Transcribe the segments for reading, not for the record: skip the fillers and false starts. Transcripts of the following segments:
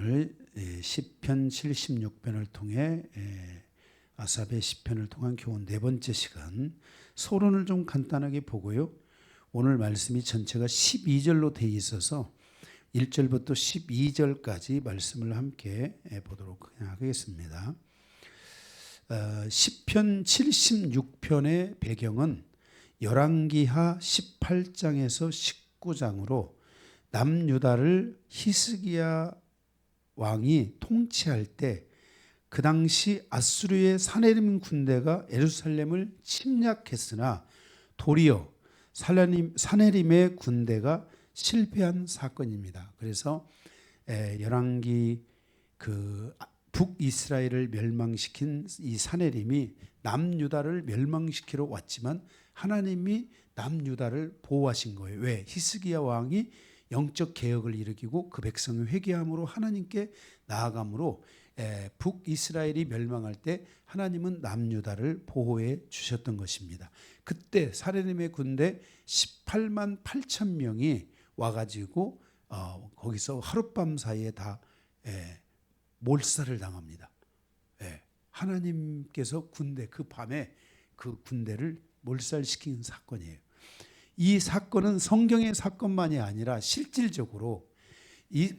오늘 시편 76편을 통해 아삽의 시편을 통한 교훈 네 번째 시간, 서론을 좀 간단하게 보고요. 오늘 말씀이 전체가 12절로 되어 있어서 1절부터 12절까지 말씀을 함께 보도록 하겠습니다. 시편 76편의 배경은 열왕기하 18장에서 19장으로 남유다를 히스기야 왕이 통치할 때 그 당시 아수르의 사네림 군대가 예루살렘을 침략했으나 도리어 사네림의 군대가 실패한 사건입니다. 그래서 열왕기 북이스라엘을 멸망시킨 이 사네림이 남유다를 멸망시키러 왔지만 하나님이 남유다를 보호하신 거예요. 왜? 히스기야 왕이 영적 개혁을 일으키고 그 백성의 회개함으로 하나님께 나아감으로 북이스라엘이 멸망할 때 하나님은 남유다를 보호해 주셨던 것입니다. 그때 사네림의 군대 18만 8천 명이 와가지고 거기서 하룻밤 사이에 다 몰살을 당합니다. 하나님께서 그 밤에 그 군대를 몰살시킨 사건이에요. 이 사건은 성경의 사건만이 아니라 실질적으로 이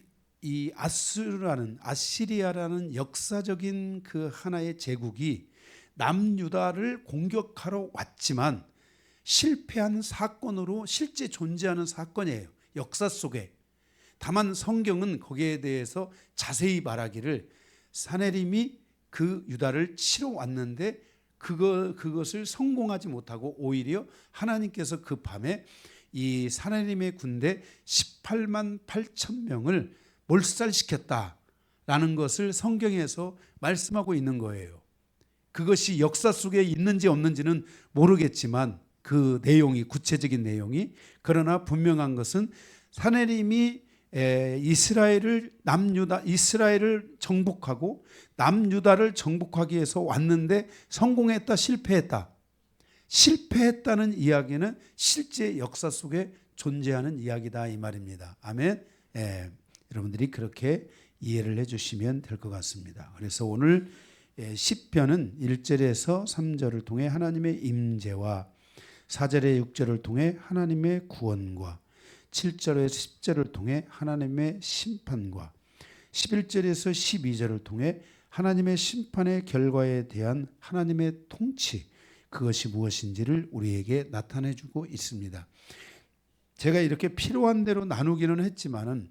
아시리아라는 역사적인 그 하나의 제국이 남유다를 공격하러 왔지만 실패한 사건으로 실제 존재하는 사건이에요. 역사 속에. 다만 성경은 거기에 대해서 자세히 말하기를 사네림이 그 유다를 치러 왔는데 그것을 성공하지 못하고 오히려 하나님께서 그 밤에 이 사네림의 군대 18만 8천 명을 몰살시켰다라는 것을 성경에서 말씀하고 있는 거예요. 그것이 역사 속에 있는지 없는지는 모르겠지만 그 내용이, 구체적인 내용이, 그러나 분명한 것은 사네림이 이스라엘을 정복하고 남유다를 정복하기 위해서 왔는데 성공했다, 실패했다. 실패했다는 이야기는 실제 역사 속에 존재하는 이야기다 이 말입니다. 아멘. 여러분들이 그렇게 이해를 해주시면 될 것 같습니다. 그래서 오늘 시편은 1절에서 3절을 통해 하나님의 임재와 4절에 6절을 통해 하나님의 구원과 7절에서 10절을 통해 하나님의 심판과 11절에서 12절을 통해 하나님의 심판의 결과에 대한 하나님의 통치, 그것이 무엇인지를 우리에게 나타내주고 있습니다. 제가 이렇게 필요한 대로 나누기는 했지만은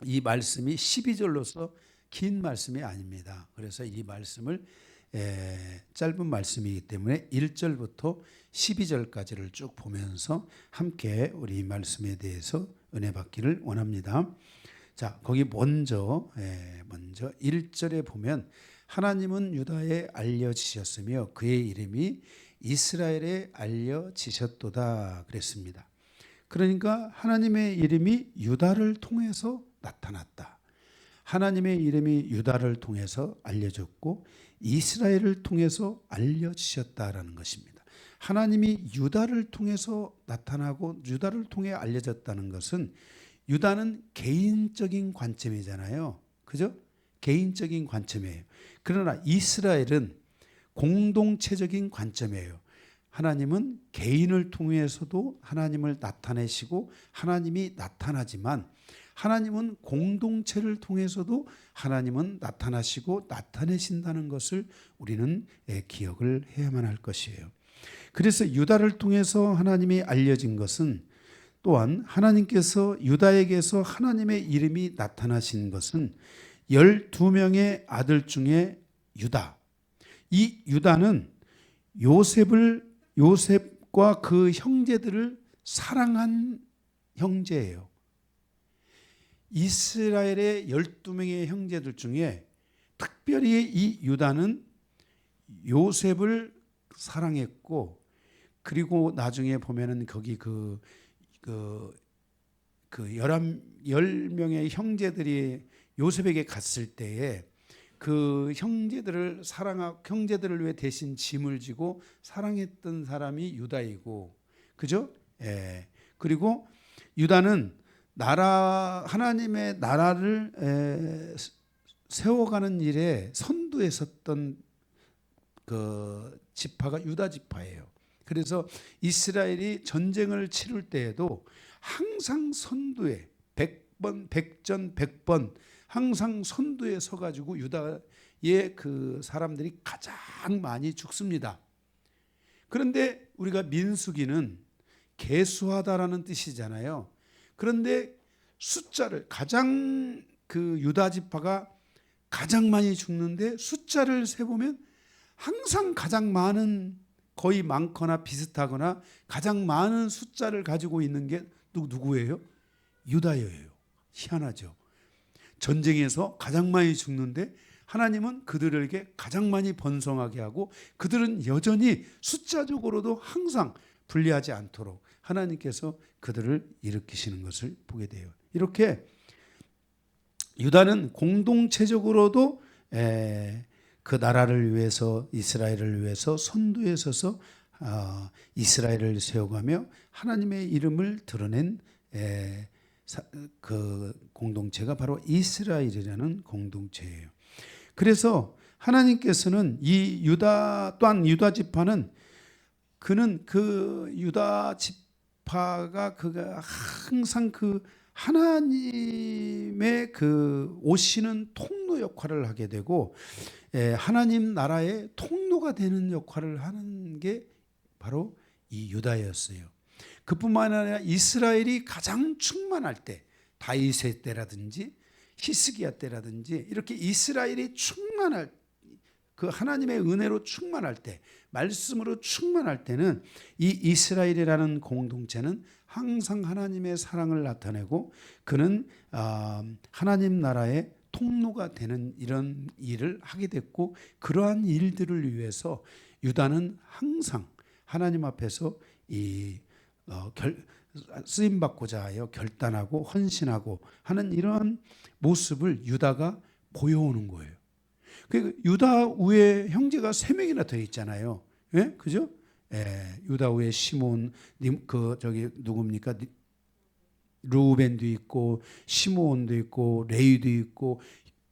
이 말씀이 12절로서 긴 말씀이 아닙니다. 그래서 이 말씀을 짧은 말씀이기 때문에 1절부터 12절까지를 쭉 보면서 함께 우리 말씀에 대해서 은혜 받기를 원합니다. 자, 거기 먼저 1절에 보면 하나님은 유다에 알려지셨으며 그의 이름이 이스라엘에 알려지셨도다 그랬습니다. 그러니까 하나님의 이름이 유다를 통해서 나타났다. 하나님의 이름이 유다를 통해서 알려졌고 이스라엘을 통해서 알려지셨다라는 것입니다. 하나님이 유다를 통해서 나타나고 유다를 통해 알려졌다는 것은 유다는 개인적인 관점이잖아요. 그죠? 개인적인 관점이에요. 그러나 이스라엘은 공동체적인 관점이에요. 하나님은 개인을 통해서도 하나님을 나타내시고 하나님이 나타나지만 하나님은 공동체를 통해서도 하나님은 나타나시고 나타내신다는 것을 우리는 기억을 해야만 할 것이에요. 그래서 유다를 통해서 하나님이 알려진 것은 또한 하나님께서 유다에게서 하나님의 이름이 나타나신 것은 12명의 아들 중에 유다. 이 유다는 요셉과 그 형제들을 사랑한 형제예요. 이스라엘의 12명의 형제들 중에 특별히 이 유다는 요셉을 사랑했고, 그리고 나중에 보면은 거기 그 10명의 형제들이 요셉에게 갔을 때에 그 형제들을 위해 대신 짐을 지고 사랑했던 사람이 유다이고, 그죠? 그리고 유다는 하나님의 나라를 세워가는 일에 선두에 섰던 그 지파가 유다 지파예요. 그래서 이스라엘이 전쟁을 치를 때에도 항상 선두에 100번, 100전, 100번 항상 선두에 서가지고 유다의 그 사람들이 가장 많이 죽습니다. 그런데 우리가 민수기는 계수하다라는 뜻이잖아요. 그런데 숫자를 가장 그 유다 지파가 가장 많이 죽는데 숫자를 세보면 항상 가장 많은, 거의 많거나 비슷하거나 가장 많은 숫자를 가지고 있는 게 누구예요? 유다예요. 희한하죠. 전쟁에서 가장 많이 죽는데 하나님은 그들에게 가장 많이 번성하게 하고 그들은 여전히 숫자적으로도 항상 불리하지 않도록 하나님께서 그들을 일으키시는 것을 보게 돼요. 이렇게 유다는 공동체적으로도 그 나라를 위해서, 이스라엘을 위해서 선두에 서서 이스라엘을 세워가며 하나님의 이름을 드러낸 그 공동체가 바로 이스라엘이라는 공동체예요. 그래서 하나님께서는 이 유다 또한 유다 지파는 그는 그 유다 지파가 그가 항상 그 하나님의 그 오시는 통로 역할을 하게 되고 하나님 나라의 통로가 되는 역할을 하는 게 바로 이 유다였어요. 그뿐만 아니라 이스라엘이 가장 충만할 때, 다윗의 때라든지 히스기야 때라든지 이렇게 이스라엘이 충만할, 그 하나님의 은혜로 충만할 때, 말씀으로 충만할 때는 이 이스라엘이라는 공동체는 항상 하나님의 사랑을 나타내고 그는 하나님 나라의 통로가 되는 이런 일을 하게 됐고, 그러한 일들을 위해서 유다는 항상 하나님 앞에서 쓰임 받고자 하여 결단하고 헌신하고 하는 이러한 모습을 유다가 보여오는 거예요. 그 유다 위에 형제가 3명이나 더 있잖아요. 예? 그죠? 유다 위에 시몬, 누굽니까? 루벤도 있고 시므온도 있고 레위도 있고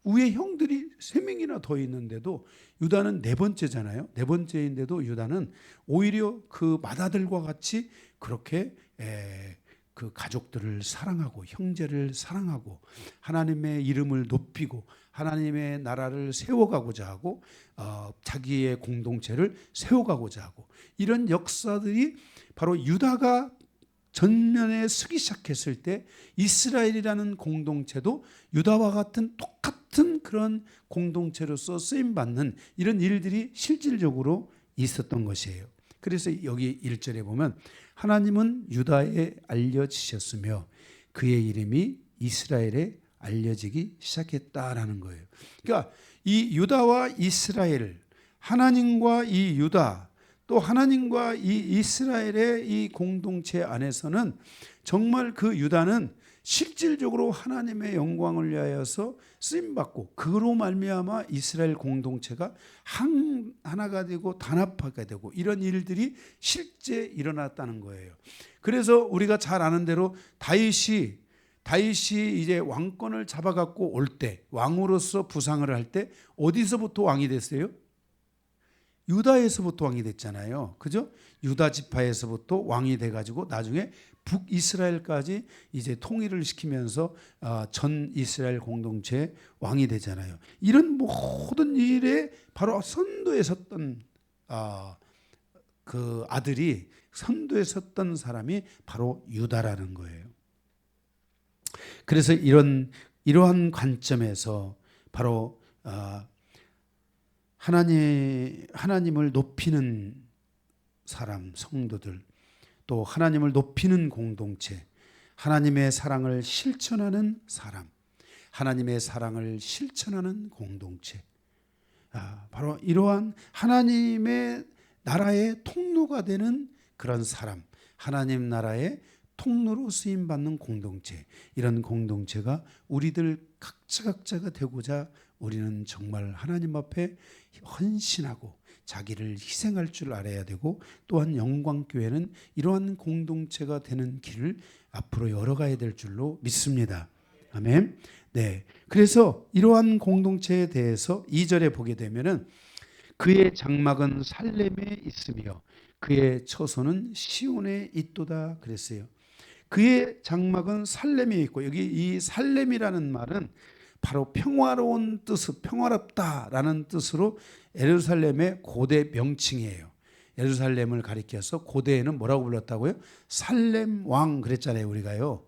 위에 형들이 3명이나 더 있는데도 유다는 4번째잖아요. 4번째인데도 유다는 오히려 그 맏아들과 같이 그렇게 그 가족들을 사랑하고 형제를 사랑하고 하나님의 이름을 높이고 하나님의 나라를 세워가고자 하고 자기의 공동체를 세워가고자 하고 이런 역사들이 바로 유다가 전면에 서기 시작했을 때 이스라엘이라는 공동체도 유다와 같은 똑같은 그런 공동체로서 쓰임받는 이런 일들이 실질적으로 있었던 것이에요. 그래서 여기 1절에 보면 하나님은 유다에 알려지셨으며 그의 이름이 이스라엘에 알려지기 시작했다라는 거예요. 그러니까 이 유다와 이스라엘, 하나님과 이 유다, 또 하나님과 이 이스라엘의 이 공동체 안에서는 정말 그 유다는 실질적으로 하나님의 영광을 위하여서 쓰임받고 그로 말미암아 이스라엘 공동체가 하나가 되고 단합하게 되고 이런 일들이 실제 일어났다는 거예요. 그래서 우리가 잘 아는 대로 다윗이 이제 왕권을 잡아갖고 올 때, 왕으로서 부상을 할 때 어디서부터 왕이 됐어요? 유다에서부터 왕이 됐잖아요. 그죠? 유다 지파에서부터 왕이 돼가지고 나중에 북이스라엘까지 이제 통일을 시키면서 전 이스라엘 공동체의 왕이 되잖아요. 이런 모든 일에 바로 선두에 섰던 그 아들이, 선두에 섰던 사람이 바로 유다라는 거예요. 그래서 이러한 관점에서 바로 하나님을 높이는 사람, 성도들, 또 하나님을 높이는 공동체, 하나님의 사랑을 실천하는 사람, 하나님의 사랑을 실천하는 공동체, 바로 이러한 하나님의 나라의 통로가 되는 그런 사람, 하나님 나라의 통로로 쓰임받는 공동체, 이런 공동체가 우리들 각자가 되고자 우리는 정말 하나님 앞에 헌신하고 자기를 희생할 줄 알아야 되고, 또한 영광교회는 이러한 공동체가 되는 길을 앞으로 열어가야 될 줄로 믿습니다. 아멘. 네. 그래서 이러한 공동체에 대해서 2절에 보게 되면은 그의 장막은 살렘에 있으며 그의 처소는 시온에 있도다 그랬어요. 그의 장막은 살렘에 있고, 여기 이 살렘이라는 말은 바로 평화로운 뜻, 평화롭다라는 뜻으로 예루살렘의 고대 명칭이에요. 예루살렘을 가리켜서 고대에는 뭐라고 불렀다고요? 살렘 왕 그랬잖아요, 우리가요.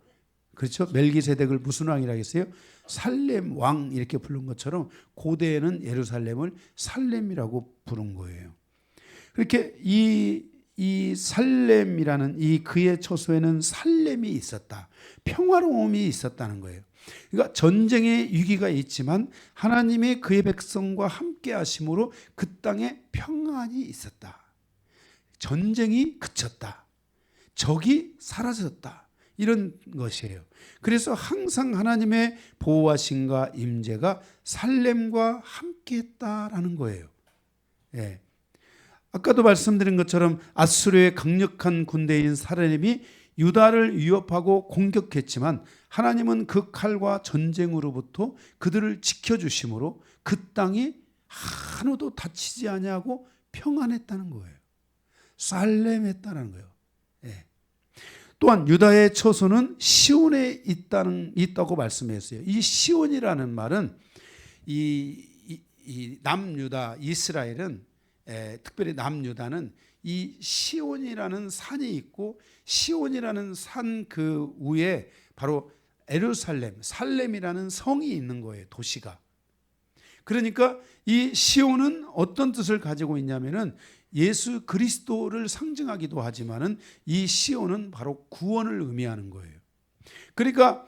그렇죠? 멜기세덱을 무슨 왕이라고 했어요? 살렘 왕 이렇게 부른 것처럼 고대에는 예루살렘을 살렘이라고 부른 거예요. 그렇게 이 살렘이라는 이 그의 처소에는 살렘이 있었다. 평화로움이 있었다는 거예요. 그러니까 전쟁의 위기가 있지만 하나님의 그의 백성과 함께 하심으로 그 땅에 평안이 있었다. 전쟁이 그쳤다. 적이 사라졌다. 이런 것이에요. 그래서 항상 하나님의 보호하심과 임재가 살렘과 함께 했다라는 거예요. 예. 아까도 말씀드린 것처럼 아수르의 강력한 군대인 살렘이 유다를 위협하고 공격했지만 하나님은 그 칼과 전쟁으로부터 그들을 지켜주심으로 그 땅이 하나도 다치지 아니하고 평안했다는 거예요. 살렘했다는 거예요. 예. 또한 유다의 처소는 시온에 있다고 말씀했어요. 이 시온이라는 말은 이 남유다 이스라엘은 특별히 남유다는 이 시온이라는 산이 있고 시온이라는 산 그 위에 바로 예루살렘, 살렘이라는 성이 있는 거예요. 도시가. 그러니까 이 시온은 어떤 뜻을 가지고 있냐면은 예수 그리스도를 상징하기도 하지만은 이 시온은 바로 구원을 의미하는 거예요. 그러니까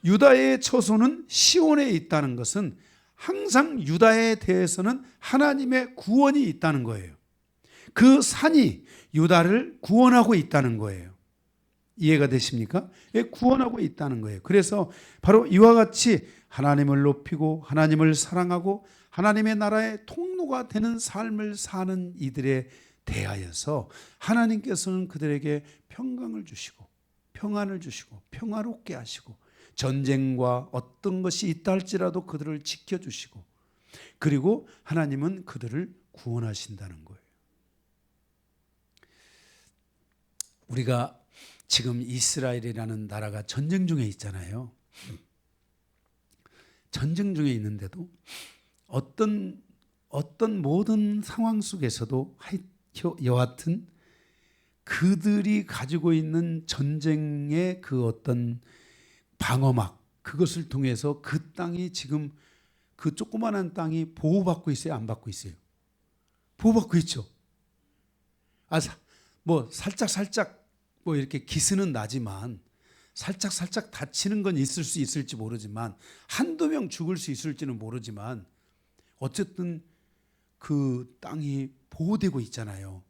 유다의 처소는 시온에 있다는 것은 항상 유다에 대해서는 하나님의 구원이 있다는 거예요. 그 산이 유다를 구원하고 있다는 거예요. 이해가 되십니까? 구원하고 있다는 거예요. 그래서 바로 이와 같이 하나님을 높이고 하나님을 사랑하고 하나님의 나라의 통로가 되는 삶을 사는 이들에 대하여서 하나님께서는 그들에게 평강을 주시고 평안을 주시고 평화롭게 하시고 전쟁과 어떤 것이 있다 할지라도 그들을 지켜주시고 그리고 하나님은 그들을 구원하신다는 거예요. 우리가 지금 이스라엘이라는 나라가 전쟁 중에 있잖아요. 전쟁 중에 있는데도 어떤 모든 상황 속에서도 여하튼 그들이 가지고 있는 전쟁의 그 어떤 방어막 그것을 통해서 그 땅이 지금 그 조그마한 땅이 보호받고 있어요? 안 받고 있어요? 보호받고 있죠. 뭐 살짝 뭐 이렇게 기스는 나지만 살짝 다치는 건 있을 수 있을지 모르지만 한두 명 죽을 수 있을지는 모르지만 어쨌든 그 땅이 보호되고 있잖아요.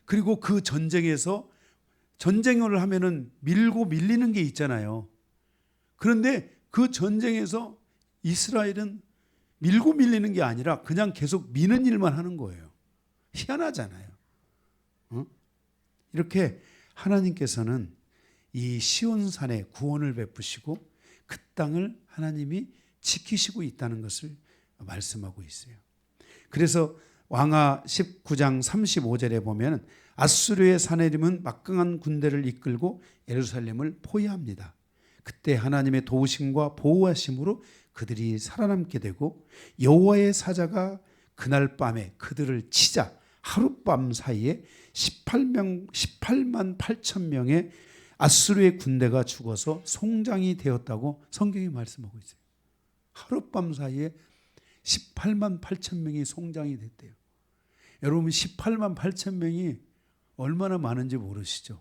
그리고 그 전쟁에서 전쟁을 하면은 밀고 밀리는 게 있잖아요. 그런데 그 전쟁에서 이스라엘은 밀고 밀리는 게 아니라 그냥 계속 미는 일만 하는 거예요. 희한하잖아요. 이렇게 하나님께서는 이 시온산에 구원을 베푸시고 그 땅을 하나님이 지키시고 있다는 것을 말씀하고 있어요. 그래서 왕하 19장 35절에 보면 아수르의 사내림은 막강한 군대를 이끌고 예루살렘을 포위합니다. 그때 하나님의 도우심과 보호하심으로 그들이 살아남게 되고 여호와의 사자가 그날 밤에 그들을 치자 하룻밤 사이에 18만 8천 명의 아수르의 군대가 죽어서 송장이 되었다고 성경이 말씀하고 있어요. 하룻밤 사이에 18만 8천 명이 송장이 됐대요. 여러분 18만 8천 명이 얼마나 많은지 모르시죠?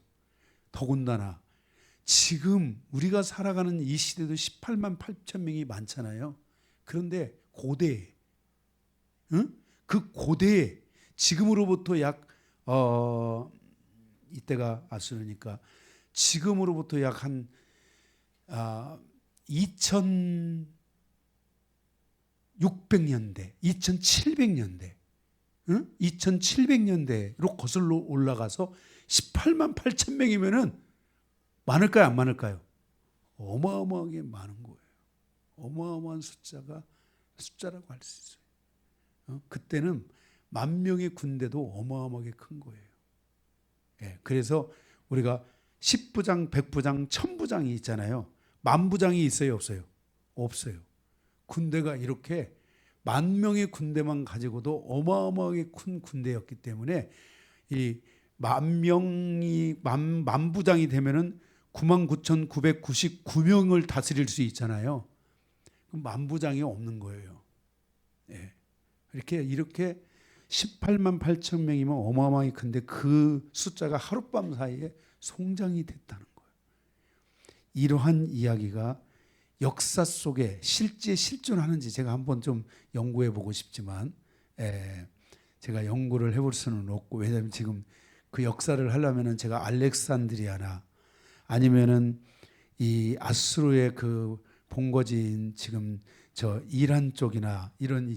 더군다나 지금 우리가 살아가는 이 시대도 18만 8천 명이 많잖아요. 그런데 고대에 그 고대에 지금으로부터 약 이때가 아수르니까 지금으로부터 약 한 2600년대, 2700년대, 2700년대로 거슬러 올라가서 18만 8천 명이면은 많을까요? 안 많을까요? 어마어마하게 많은 거예요. 어마어마한 숫자라고 할 수 있어요. 그때는 10,000명의 군대도 어마어마하게 큰 거예요. 예, 그래서 우리가 10부장, 100부장, 1000부장이 있잖아요. 10,000부장이 있어요, 없어요? 없어요. 군대가 이렇게 10,000명의 군대만 가지고도 어마어마하게 큰 군대였기 때문에 이 10,000명이 만부장이 되면은 99,999명을 다스릴 수 있잖아요. 그럼 만부장이 없는 거예요. 예. 이렇게 18만 8천 명이면 어마어마하게 큰데 그 숫자가 하룻밤 사이에 성장이 됐다는 거예요. 이러한 이야기가 역사 속에 실제 실존하는지 제가 한번 좀 연구해 보고 싶지만 제가 연구를 해볼 수는 없고, 왜냐하면 지금 그 역사를 하려면은 제가 알렉산드리아나 아니면은 이 아수르의 그 본거지인 지금 저 이란 쪽이나 이런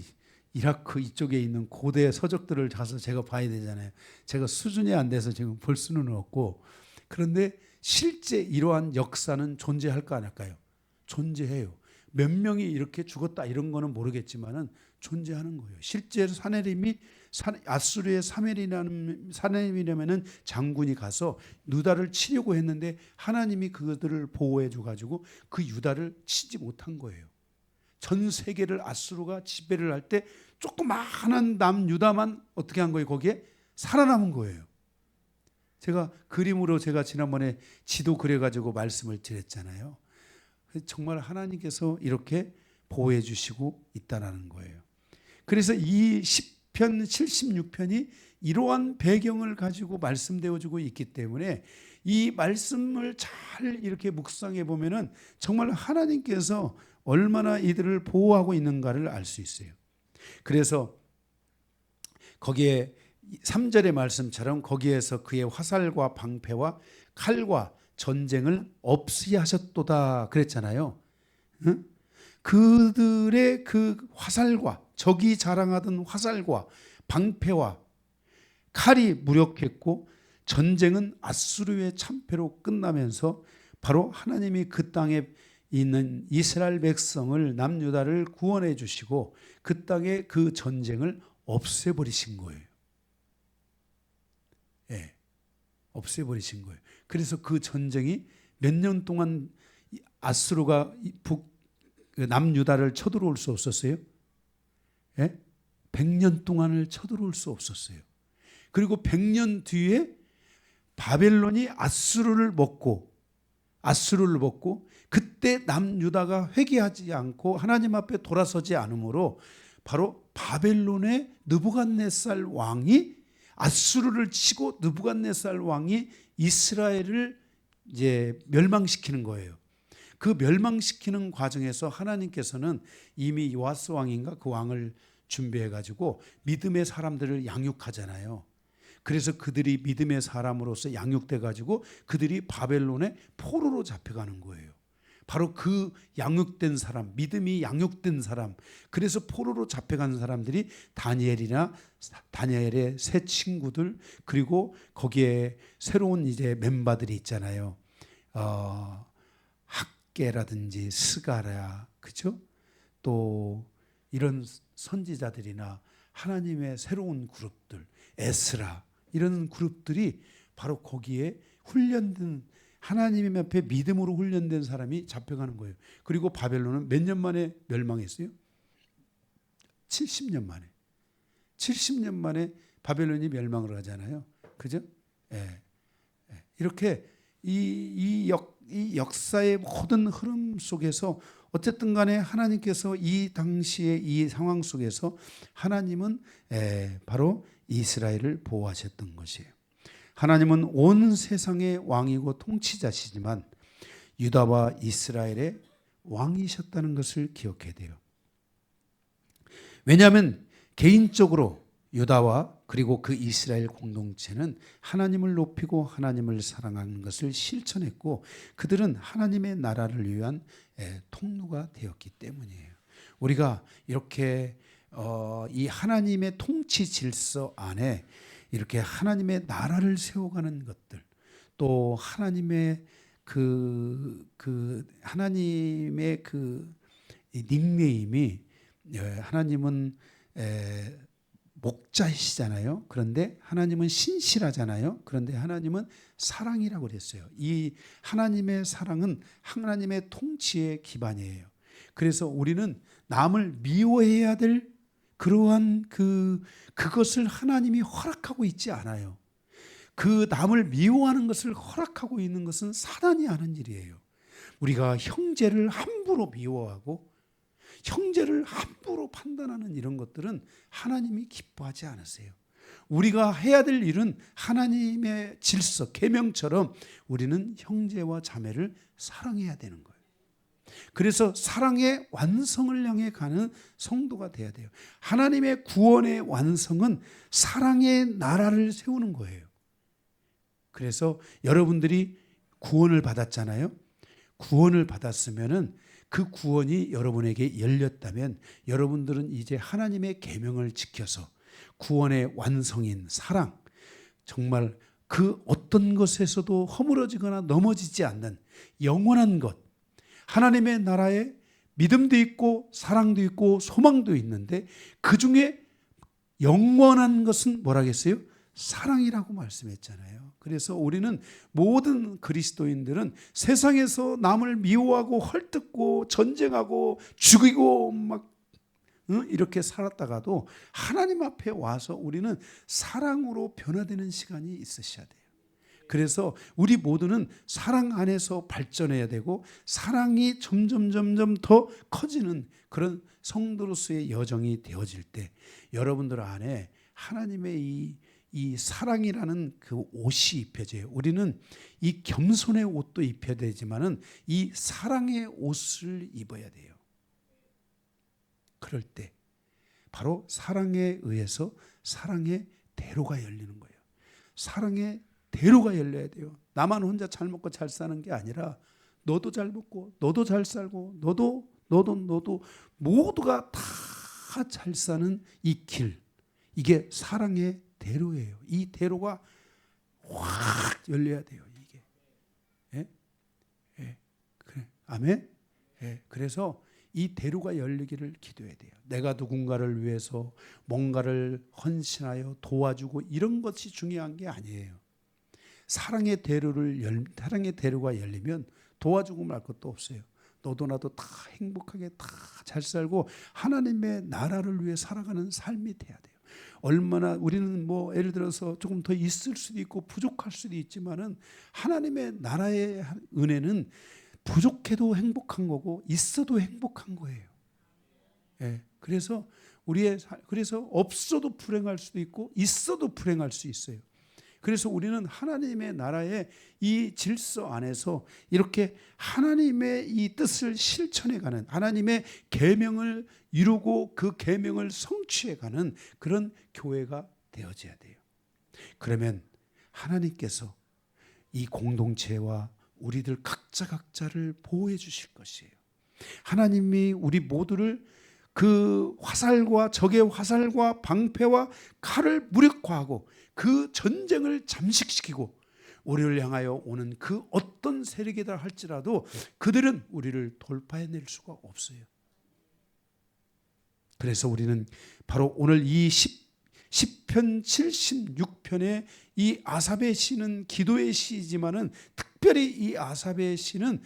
이라크 이쪽에 있는 고대 서적들을 가서 제가 봐야 되잖아요. 제가 수준이 안 돼서 지금 볼 수는 없고, 그런데 실제 이러한 역사는 존재할까 안 할까요? 존재해요. 몇 명이 이렇게 죽었다 이런 거는 모르겠지만은 존재하는 거예요. 실제로 아수르의 사네림이라는 장군이 가서 유다를 치려고 했는데 하나님이 그들을 보호해 줘가지고 그 유다를 치지 못한 거예요. 전 세계를 아수르가 지배를 할 때 조그마한 남유다만 어떻게 한 거예요? 거기에 살아남은 거예요. 제가 그림으로 제가 지난번에 지도 그려가지고 말씀을 드렸잖아요. 정말 하나님께서 이렇게 보호해 주시고 있다는 거예요. 그래서 이 시편 76편이 이러한 배경을 가지고 말씀되어 주고 있기 때문에 이 말씀을 잘 이렇게 묵상해 보면은 정말 하나님께서 얼마나 이들을 보호하고 있는가를 알 수 있어요. 그래서 거기에 3절의 말씀처럼 거기에서 그의 화살과 방패와 칼과 전쟁을 없이 하셨도다 그랬잖아요. 응? 그들의 그 화살과 적이 자랑하던 화살과 방패와 칼이 무력했고 전쟁은 아수르의 참패로 끝나면서 바로 하나님이 그 땅에 있는 이스라엘 백성을 남유다를 구원해 주시고 그 땅에 그 전쟁을 없애버리신 거예요. 예, 없애버리신 거예요. 그래서 그 전쟁이 몇 년 동안 아수르가 남유다를 쳐들어올 수 없었어요. 예? 100년 동안을 쳐들어올 수 없었어요. 그리고 100년 뒤에 바벨론이 아수르를 먹고 그때 남유다가 회개하지 않고 하나님 앞에 돌아서지 않으므로 바로 바벨론의 느부갓네살 왕이 아수르를 치고 느부갓네살 왕이 이스라엘을 이제 멸망시키는 거예요. 그 멸망시키는 과정에서 하나님께서는 이미 요아스 왕인가 그 왕을 준비해 가지고 믿음의 사람들을 양육하잖아요. 그래서 그들이 믿음의 사람으로서 양육돼 가지고 그들이 바벨론의 포로로 잡혀가는 거예요. 바로 그 양육된 사람, 믿음이 양육된 사람, 그래서 포로로 잡혀간 사람들이 다니엘의 새 친구들, 그리고 거기에 새로운 이제 멤버들이 있잖아요. 학계라든지 스가랴, 그죠? 또 이런 선지자들이나 하나님의 새로운 그룹들, 에스라, 이런 그룹들이 바로 거기에 훈련된 하나님 앞에 믿음으로 훈련된 사람이 잡혀가는 거예요. 그리고 바벨론은 몇 년 만에 멸망했어요? 70년 만에. 70년 만에 바벨론이 멸망을 하잖아요. 그죠? 예. 이렇게 이 역사의 모든 흐름 속에서 어쨌든 간에 하나님께서 이 당시의 이 상황 속에서 하나님은 바로 이스라엘을 보호하셨던 것이에요. 하나님은 온 세상의 왕이고 통치자시지만 유다와 이스라엘의 왕이셨다는 것을 기억해야 돼요. 왜냐하면 개인적으로 유다와 그리고 그 이스라엘 공동체는 하나님을 높이고 하나님을 사랑하는 것을 실천했고 그들은 하나님의 나라를 위한 통로가 되었기 때문이에요. 우리가 이렇게 이 하나님의 통치 질서 안에 이렇게 하나님의 나라를 세워가는 것들, 또 하나님의 그 하나님의 이 닉네임이 하나님은 목자이시잖아요. 그런데 하나님은 신실하잖아요. 그런데 하나님은 사랑이라고 그랬어요. 이 하나님의 사랑은 하나님의 통치의 기반이에요. 그래서 우리는 남을 미워해야 될 그러한 그것을 하나님이 허락하고 있지 않아요. 그 남을 미워하는 것을 허락하고 있는 것은 사단이 하는 일이에요. 우리가 형제를 함부로 미워하고 형제를 함부로 판단하는 이런 것들은 하나님이 기뻐하지 않으세요. 우리가 해야 될 일은 하나님의 질서, 계명처럼 우리는 형제와 자매를 사랑해야 되는 거예요. 그래서 사랑의 완성을 향해 가는 성도가 돼야 돼요. 하나님의 구원의 완성은 사랑의 나라를 세우는 거예요. 그래서 여러분들이 구원을 받았잖아요. 구원을 받았으면은 그 구원이 여러분에게 열렸다면 여러분들은 이제 하나님의 계명을 지켜서 구원의 완성인 사랑, 정말 그 어떤 것에서도 허물어지거나 넘어지지 않는 영원한 것, 하나님의 나라에 믿음도 있고 사랑도 있고 소망도 있는데 그 중에 영원한 것은 뭐라겠어요? 사랑이라고 말씀했잖아요. 그래서 우리는 모든 그리스도인들은 세상에서 남을 미워하고 헐뜯고 전쟁하고 죽이고 막 이렇게 살았다가도 하나님 앞에 와서 우리는 사랑으로 변화되는 시간이 있으셔야 돼요. 그래서 우리 모두는 사랑 안에서 발전해야 되고 사랑이 점점 더 커지는 그런 성도로서의 여정이 되어질 때 여러분들 안에 하나님의 이 사랑이라는 그 옷이 입혀져요. 우리는 이 겸손의 옷도 입혀야 되지만은 이 사랑의 옷을 입어야 돼요. 그럴 때 바로 사랑에 의해서 사랑의 대로가 열리는 거예요. 사랑의 대로가 열려야 돼요. 나만 혼자 잘 먹고 잘 사는 게 아니라 너도 잘 먹고 너도 잘 살고 너도 모두가 다 잘 사는 이 길, 이게 사랑의 대로예요. 이 대로가 확 열려야 돼요. 이게. 예? 예. 그래. 아멘. 예. 그래서 이 대로가 열리기를 기도해야 돼요. 내가 누군가를 위해서 뭔가를 헌신하여 도와주고 이런 것이 중요한 게 아니에요. 사랑의 대로가 열리면 도와주고 말 것도 없어요. 너도 나도 다 행복하게 다 잘 살고 하나님의 나라를 위해 살아가는 삶이 돼야 돼요. 얼마나 우리는 뭐 예를 들어서 조금 더 있을 수도 있고 부족할 수도 있지만은 하나님의 나라의 은혜는 부족해도 행복한 거고 있어도 행복한 거예요. 예. 그래서 그래서 없어도 불행할 수도 있고 있어도 불행할 수 있어요. 그래서 우리는 하나님의 나라의 이 질서 안에서 이렇게 하나님의 이 뜻을 실천해가는 하나님의 계명을 이루고 그 계명을 성취해가는 그런 교회가 되어져야 돼요. 그러면 하나님께서 이 공동체와 우리들 각자를 보호해 주실 것이에요. 하나님이 우리 모두를 그 화살과 적의 화살과 방패와 칼을 무력화하고 그 전쟁을 잠식시키고 우리를 향하여 오는 그 어떤 세력이다 할지라도 그들은 우리를 돌파해낼 수가 없어요. 그래서 우리는 바로 오늘 이 시편 76편의 이 아삽의 시는 기도의 시이지만은 특별히 이 아삽의 시는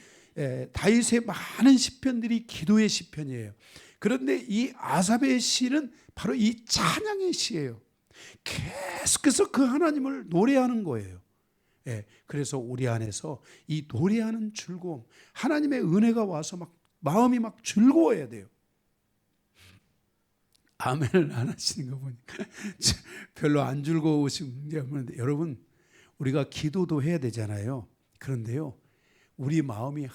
다윗의 많은 시편들이 기도의 시편이에요. 그런데 이 아삽의 시는 바로 이 찬양의 시예요. 계속해서 그 하나님을 노래하는 거예요. 예, 그래서 우리 안에서 이 노래하는 즐거움, 하나님의 은혜가 와서 막 마음이 막 즐거워야 돼요. 아멘을 안 하시는 거 보니까 별로 안 즐거우신 게 없는데, 여러분 우리가 기도도 해야 되잖아요. 그런데요, 우리 마음이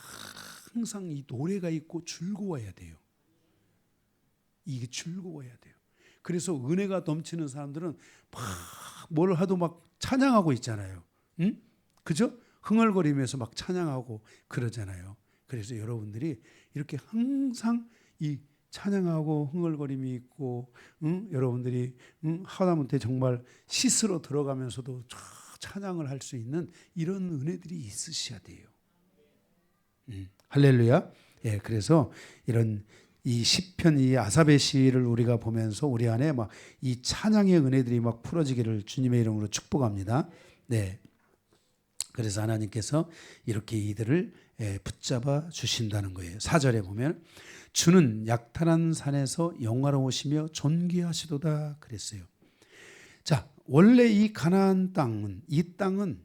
항상 이 노래가 있고 즐거워야 돼요. 이게 즐거워야 돼요. 그래서 은혜가 넘치는 사람들은 막 뭘 하도 막 찬양하고 있잖아요. 응? 그죠? 흥얼거리면서 막 찬양하고 그러잖아요. 그래서 여러분들이 이렇게 항상 이 찬양하고 흥얼거림이 있고, 여러분들이 하다못해 정말 시스로 들어가면서도 찬양을 할 수 있는 이런 은혜들이 있으셔야 돼요. 할렐루야. 예, 그래서 이런 이 시편, 이 아사베 시를 우리가 보면서 우리 안에 막 이 찬양의 은혜들이 막 풀어지기를 주님의 이름으로 축복합니다. 네. 그래서 하나님께서 이렇게 이들을 붙잡아 주신다는 거예요. 4절에 보면 주는 약탈한 산에서 영화로우시며 존귀하시도다 그랬어요. 자, 원래 이 가나안 땅은, 이 땅은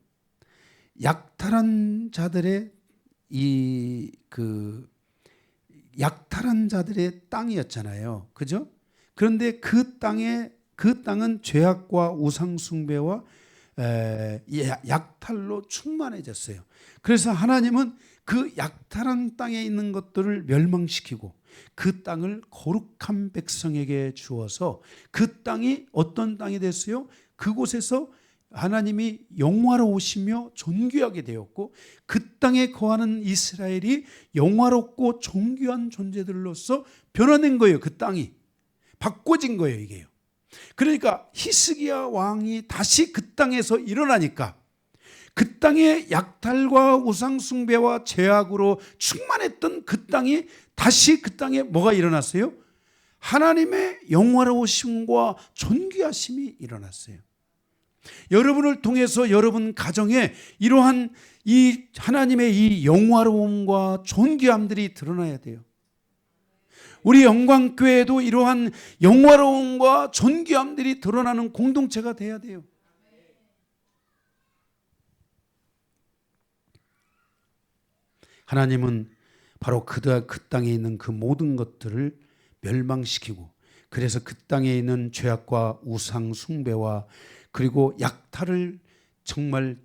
약탈한 자들의 약탈한 자들의 땅이었잖아요. 그죠? 그런데 그 땅은 죄악과 우상 숭배와 약탈로 충만해졌어요. 그래서 하나님은 그 약탈한 땅에 있는 것들을 멸망시키고 그 땅을 거룩한 백성에게 주어서 그 땅이 어떤 땅이 됐어요? 그곳에서 하나님이 영화로우시며 존귀하게 되었고 그 땅에 거하는 이스라엘이 영화롭고 존귀한 존재들로서 변화된 거예요. 그 땅이 바꿔진 거예요. 이게요. 그러니까 히스기야 왕이 다시 그 땅에서 일어나니까 그 땅의 약탈과 우상 숭배와 죄악으로 충만했던 그 땅이 다시 그 땅에 뭐가 일어났어요? 하나님의 영화로우심과 존귀하심이 일어났어요. 여러분을 통해서 여러분 가정에 이러한 이 하나님의 이 영화로움과 존귀함들이 드러나야 돼요. 우리 영광교회에도 이러한 영화로움과 존귀함들이 드러나는 공동체가 돼야 돼요. 하나님은 바로 그 땅에 있는 그 모든 것들을 멸망시키고 그래서 그 땅에 있는 죄악과 우상 숭배와 그리고 약탈을 정말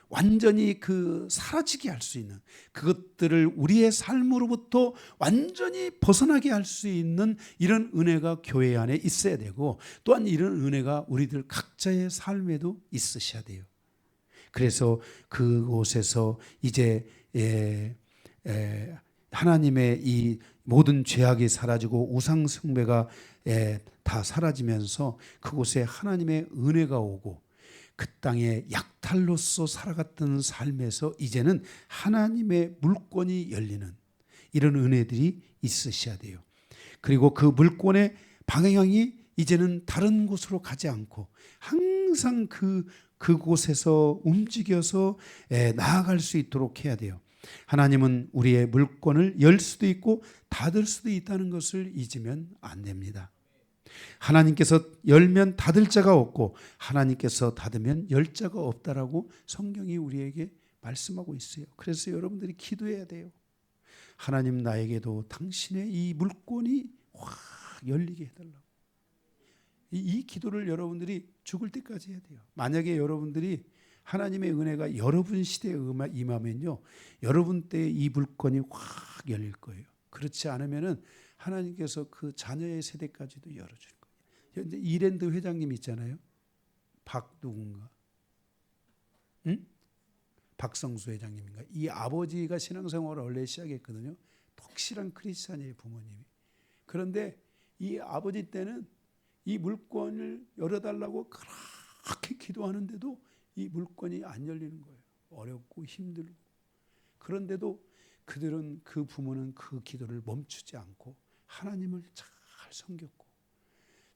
완전히 사라지게 할 수 있는 그것들을 우리의 삶으로부터 완전히 벗어나게 할 수 있는 이런 은혜가 교회 안에 있어야 되고 또한 이런 은혜가 우리들 각자의 삶에도 있으셔야 돼요. 그래서 그곳에서 이제 하나님의 이 모든 죄악이 사라지고 우상 숭배가 다 사라지면서 그곳에 하나님의 은혜가 오고 그 땅에 약탈로서 살아갔던 삶에서 이제는 하나님의 물권이 열리는 이런 은혜들이 있으셔야 돼요. 그리고 그 물권의 방향이 이제는 다른 곳으로 가지 않고 항상 그곳에서 움직여서 나아갈 수 있도록 해야 돼요. 하나님은 우리의 물권을 열 수도 있고 닫을 수도 있다는 것을 잊으면 안 됩니다. 하나님께서 열면 닫을 자가 없고 하나님께서 닫으면 열 자가 없다라고 성경이 우리에게 말씀하고 있어요. 그래서 여러분들이 기도해야 돼요. 하나님 나에게도 당신의 이 물권이 확 열리게 해달라고. 이 기도를 여러분들이 죽을 때까지 해야 돼요. 만약에 여러분들이 하나님의 은혜가 여러분 시대에 임하면요, 여러분 때의 이 물권이 확 열릴 거예요. 그렇지 않으면은 하나님께서 그 자녀의 세대까지도 열어줄 거예요. 현재 이랜드 회장님 있잖아요. 누군가? 응? 박성수 회장님인가? 이 아버지가 신앙생활을 원래 시작했거든요. 독실한 크리스찬이에요, 부모님이. 그런데 이 아버지 때는 이 물권을 열어달라고 그렇게 기도하는데도 이 물권이 안 열리는 거예요. 어렵고 힘들고. 그런데도 그 부모는 그 기도를 멈추지 않고 하나님을 잘 섬겼고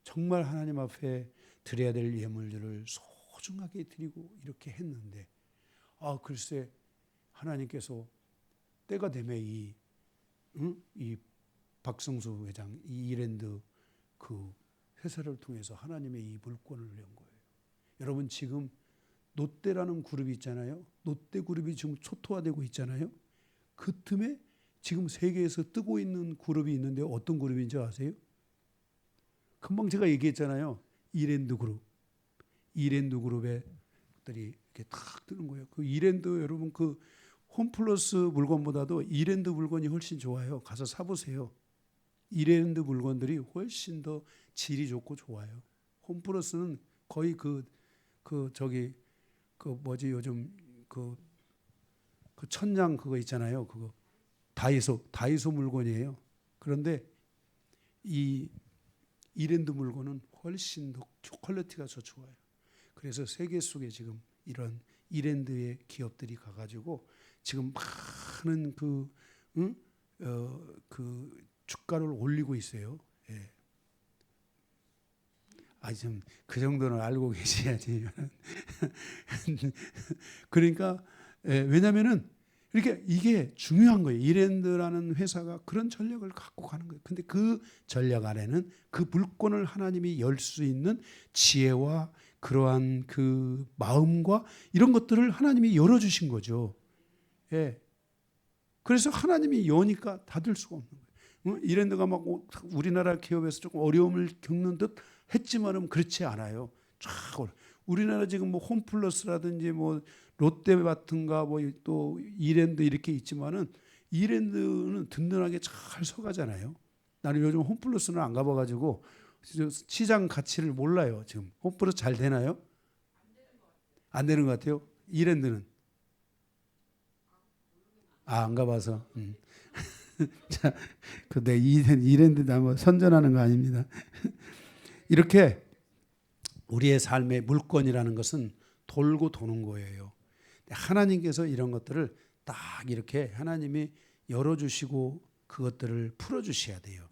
정말 하나님 앞에 드려야 될 예물들을 소중하게 드리고 이렇게 했는데 글쎄 하나님께서 때가 되면 이 박성수 회장 이 이랜드 그 회사를 통해서 하나님의 이 물권을 연 거예요. 여러분 지금 롯데라는 그룹이 있잖아요. 롯데 그룹이 지금 초토화되고 있잖아요. 그 틈에 지금 세계에서 뜨고 있는 그룹이 있는데 어떤 그룹인지 아세요? 금방 제가 얘기했잖아요. 이랜드 그룹. 이랜드 그룹의 들이 이렇게 탁 뜨는 거예요. 그 이랜드 여러분 그 홈플러스 물건보다도 이랜드 물건이 훨씬 좋아요. 가서 사보세요. 이랜드 물건들이 훨씬 더 질이 좋고 좋아요. 홈플러스는 거의 요즘 그 천냥 그거 있잖아요. 그거 다이소 물건이에요. 그런데 이 이랜드 물건은 훨씬 더 퀄리티가 더 좋아요. 그래서 세계 속에 지금 이런 이랜드의 기업들이 가가지고 지금 많은 그 주가를 올리고 있어요. 예. 좀 그 정도는 알고 계셔야지. 그러니까 왜냐면은 이렇게 이게 중요한 거예요. 이랜드라는 회사가 그런 전략을 갖고 가는 거예요. 근데 그 전략 안에는 그 물건을 하나님이 열 수 있는 지혜와 그러한 그 마음과 이런 것들을 하나님이 열어주신 거죠. 예. 그래서 하나님이 여니까 닫을 수가 없는 거예요. 이랜드가 막 우리나라 기업에서 조금 어려움을 겪는 듯 했지만은 그렇지 않아요. 쫙 우리나라 지금 뭐 홈플러스라든지 뭐 롯데 같은가 뭐 또 이랜드 이렇게 있지만은 이랜드는 든든하게 잘 서가잖아요. 나는 요즘 홈플러스는 안 가봐가지고 시장 가치를 몰라요. 지금 홈플러스 잘 되나요? 안 되는 것 같아요. 이랜드는 안 가봐서. 자, 근데 이랜드 나뭐 선전하는 거 아닙니다. 이렇게 우리의 삶의 물건이라는 것은 돌고 도는 거예요. 하나님께서 이런 것들을 딱 이렇게 하나님이 열어주시고 그것들을 풀어주셔야 돼요.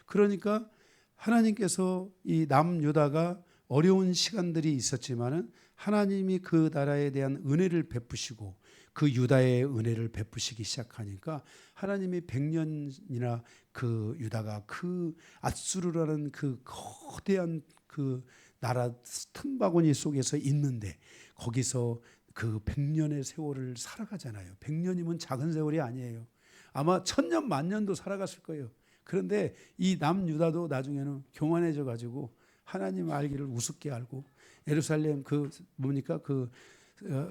그러니까 하나님께서 이 남유다가 어려운 시간들이 있었지만은 하나님이 그 나라에 대한 은혜를 베푸시고 그 유다의 은혜를 베푸시기 시작하니까 하나님이 100년이나 그 유다가 그 앗수르라는 그 거대한 그 나라 틈바구니 속에서 있는데 거기서 그 100년의 세월을 살아가잖아요. 100년이면 작은 세월이 아니에요. 아마 1000년 만년도 살아갔을 거예요. 그런데 이 남유다도 나중에는 교만해져 가지고 하나님 알기를 우습게 알고 예루살렘 그 뭡니까 그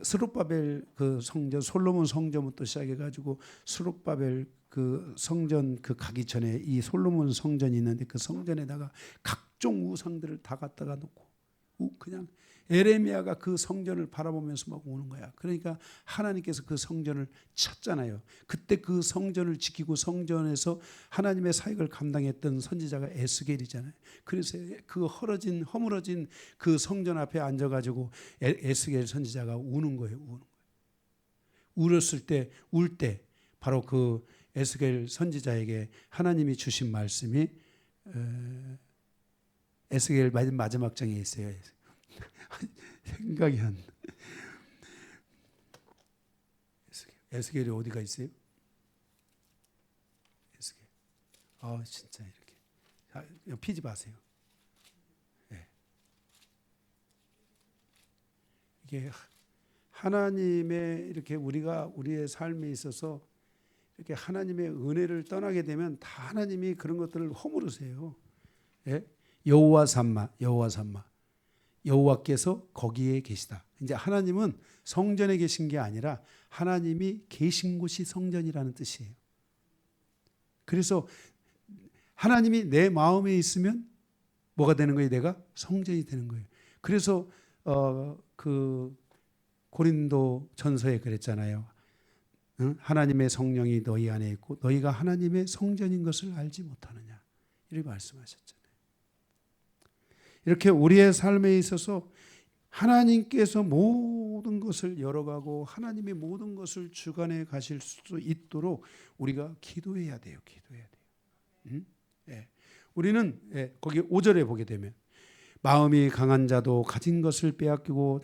스룹바벨 그 성전 솔로몬 성전부터 시작해 가지고 스룹바벨 그 성전 그 가기 전에 이 솔로몬 성전이 있는데 그 성전에다가 각종 우상들을 다 갖다가 놓고 그냥 에레미야가 그 성전을 바라보면서 막 우는 거야. 그러니까 하나님께서 그 성전을 쳤잖아요. 그때 그 성전을 지키고 성전에서 하나님의 사역을 감당했던 선지자가 에스겔이잖아요. 그래서 그 허물어진 그 성전 앞에 앉아가지고 에스겔 선지자가 우는 거예요. 울었을 때, 울 때 바로 그 에스겔 선지자에게 하나님이 주신 말씀이 에스겔 마지막 장에 있어요. 생각이 안 나. 에스겔이 어디가 있어요? 에스겔. 진짜 이렇게. 피지 마세요. 네. 이게 하나님의 이렇게 우리의 삶에 있어서 이렇게 하나님의 은혜를 떠나게 되면 다 하나님이 그런 것들을 허물으세요. 예? 여호와 삼마. 여호와께서 거기에 계시다. 이제 하나님은 성전에 계신 게 아니라 하나님이 계신 곳이 성전이라는 뜻이에요. 그래서 하나님이 내 마음에 있으면 뭐가 되는 거예요? 내가 성전이 되는 거예요. 그래서 그 고린도 전서에 그랬잖아요. 하나님의 성령이 너희 안에 있고 너희가 하나님의 성전인 것을 알지 못하느냐. 이렇게 말씀하셨잖아요. 이렇게 우리의 삶에 있어서 하나님께서 모든 것을 열어가고 하나님의 모든 것을 주관해 가실 수 있도록 우리가 기도해야 돼요. 예. 우리는 거기 5절에 보게 되면 마음이 강한 자도 가진 것을 빼앗기고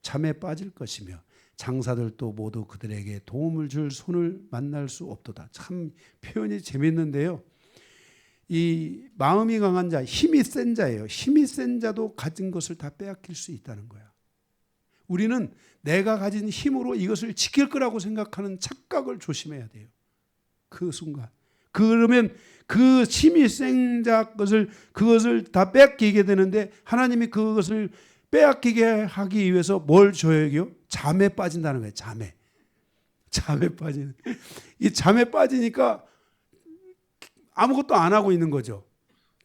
잠에 빠질 것이며 장사들도 모두 그들에게 도움을 줄 손을 만날 수 없도다. 참 표현이 재밌는데요. 이 마음이 강한 자, 힘이 센 자예요. 힘이 센 자도 가진 것을 다 빼앗길 수 있다는 거야. 우리는 내가 가진 힘으로 이것을 지킬 거라고 생각하는 착각을 조심해야 돼요. 그 순간. 그러면 그 힘이 센 자 그것을 다 빼앗기게 되는데 하나님이 그것을 빼앗기게 하기 위해서 뭘 줘야요? 잠에 빠진다는 거예요. 잠에 빠지는. 이 잠에 빠지니까 아무것도 안 하고 있는 거죠.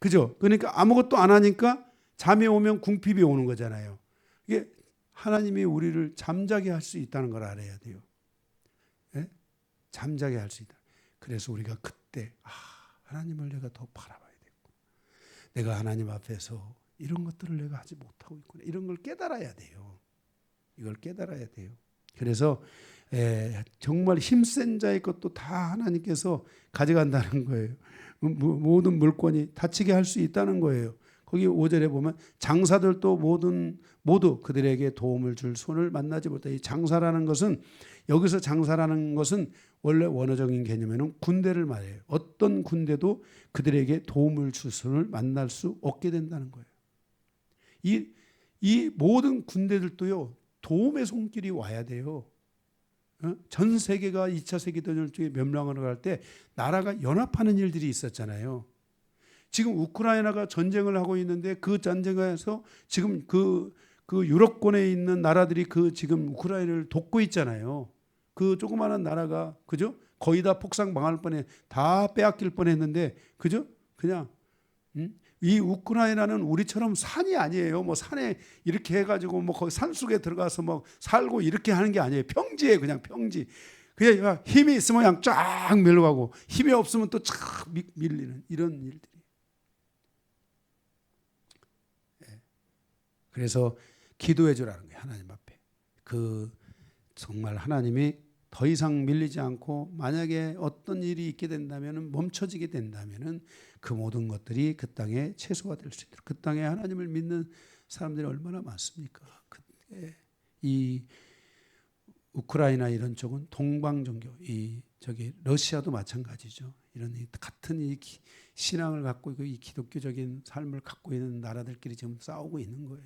그죠? 그러니까 아무것도 안 하니까 잠이 오면 궁핍이 오는 거잖아요. 이게 하나님이 우리를 잠자게 할 수 있다는 걸 알아야 돼요. 네? 잠자게 할 수 있다. 그래서 우리가 그때 하나님을 내가 더 바라봐야 되겠구나. 내가 하나님 앞에서 이런 것들을 내가 하지 못하고 있구나. 이런 걸 깨달아야 돼요. 이걸 깨달아야 돼요. 그래서 정말 힘센 자의 것도 다 하나님께서 가져간다는 거예요. 모든 물건이 다치게 할 수 있다는 거예요. 거기 5절에 보면 장사들도 모두 그들에게 도움을 줄 손을 만나지 못해. 이 장사라는 것은, 여기서 장사라는 것은 원래 원어적인 개념에는 군대를 말해요. 어떤 군대도 그들에게 도움을 줄 손을 만날 수 없게 된다는 거예요. 이 모든 군대들도요, 도움의 손길이 와야 돼요. 전 세계가 2차 세계대전 중에 멸망으로 갈 때 나라가 연합하는 일들이 있었잖아요. 지금 우크라이나가 전쟁을 하고 있는데 그 전쟁에서 지금 그 유럽권에 있는 나라들이 지금 우크라이나를 돕고 있잖아요. 그 조그마한 나라가, 그죠? 거의 다 폭삭 망할 다 빼앗길 뻔했는데, 그죠? 그냥 이 우크라이나는 우리처럼 산이 아니에요. 뭐 산에 이렇게 해가지고 뭐 거기 산 속에 들어가서 뭐 살고 이렇게 하는 게 아니에요. 평지에 그냥 평지. 그냥 힘이 있으면 그냥 쫙 밀려가고 힘이 없으면 또 쫙 밀리는 이런 일들이. 그래서 기도해 주라는 거예요. 하나님 앞에. 정말 하나님이 더 이상 밀리지 않고 만약에 어떤 일이 있게 된다면, 멈춰지게 된다면 그 모든 것들이 그 땅에 채소가 될 수 있도록. 그 땅에 하나님을 믿는 사람들이 얼마나 많습니까? 이 우크라이나 이런 쪽은 동방 종교, 저기 러시아도 마찬가지죠. 이런 같은 신앙을 갖고 있고 이 기독교적인 삶을 갖고 있는 나라들끼리 지금 싸우고 있는 거예요.